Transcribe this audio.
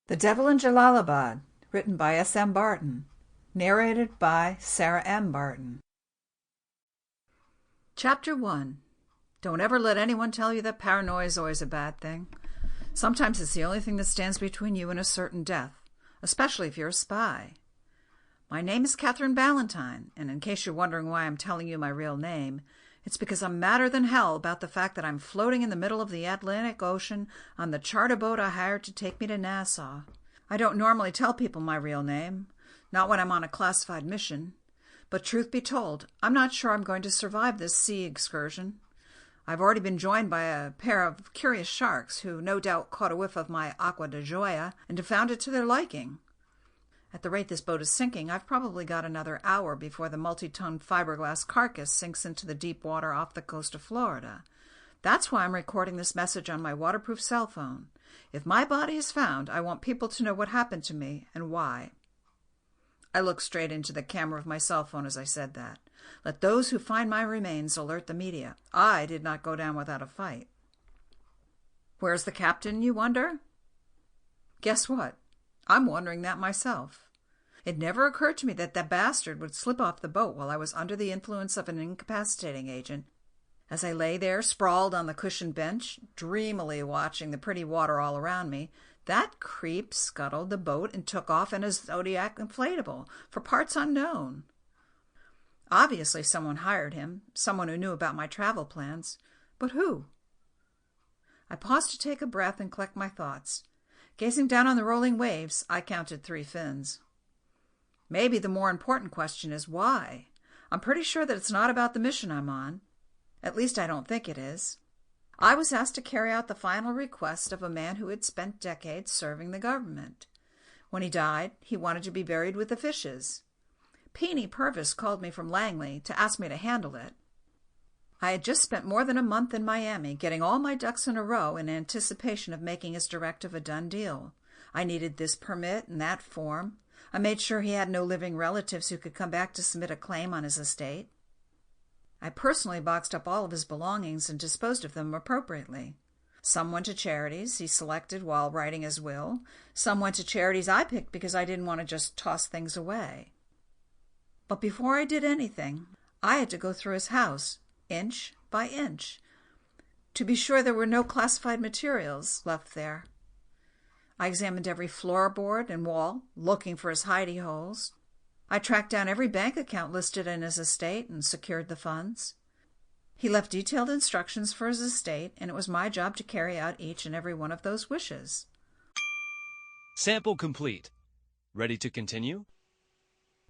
The Devil in Jalalabad, written by S.M. Barton, narrated by Sara M. Barton. Chapter 1. Don't ever let anyone tell you that paranoia is always a bad thing. Sometimes it's the only thing that stands between you and a certain death, especially if you're a spy. My name is Catherine Ballentine, and in case you're wondering why I'm telling you my real name, it's because I'm madder than hell about the fact that I'm floating in the middle of the Atlantic Ocean on the charter boat I hired to take me to Nassau. I don't normally tell people my real name, not when I'm on a classified mission. But truth be told, I'm not sure I'm going to survive this sea excursion. I've already been joined by a pair of curious sharks who no doubt caught a whiff of my agua de joya and found it to their liking. At the rate this boat is sinking, I've probably got another hour before the multi-ton fiberglass carcass sinks into the deep water off the coast of Florida. That's why I'm recording this message on my waterproof cell phone. If my body is found, I want people to know what happened to me and why. I looked straight into the camera of my cell phone as I said that. Let those who find my remains alert the media. I did not go down without a fight. Where's the captain, you wonder? Guess what? I'm wondering that myself. It never occurred to me that that bastard would slip off the boat while I was under the influence of an incapacitating agent. As I lay there, sprawled on the cushioned bench, dreamily watching the pretty water all around me, that creep scuttled the boat and took off in a Zodiac inflatable for parts unknown. Obviously someone hired him, someone who knew about my travel plans. But who? I paused to take a breath and collect my thoughts. Gazing down on the rolling waves, I counted 3 fins. Maybe the more important question is why. I'm pretty sure that it's not about the mission I'm on. At least I don't think it is. I was asked to carry out the final request of a man who had spent decades serving the government. When he died, he wanted to be buried with the fishes. Peony Purvis called me from Langley to ask me to handle it. I had just spent more than a month in Miami getting all my ducks in a row in anticipation of making his directive a done deal. I needed this permit and that form. I made sure he had no living relatives who could come back to submit a claim on his estate. I personally boxed up all of his belongings and disposed of them appropriately. Some went to charities he selected while writing his will. Some went to charities I picked because I didn't want to just toss things away. But before I did anything, I had to go through his house, inch by inch, to be sure there were no classified materials left there. I examined every floorboard and wall, looking for his hidey holes. I tracked down every bank account listed in his estate and secured the funds. He left detailed instructions for his estate, and it was my job to carry out each and every one of those wishes. Sample complete. Ready to continue?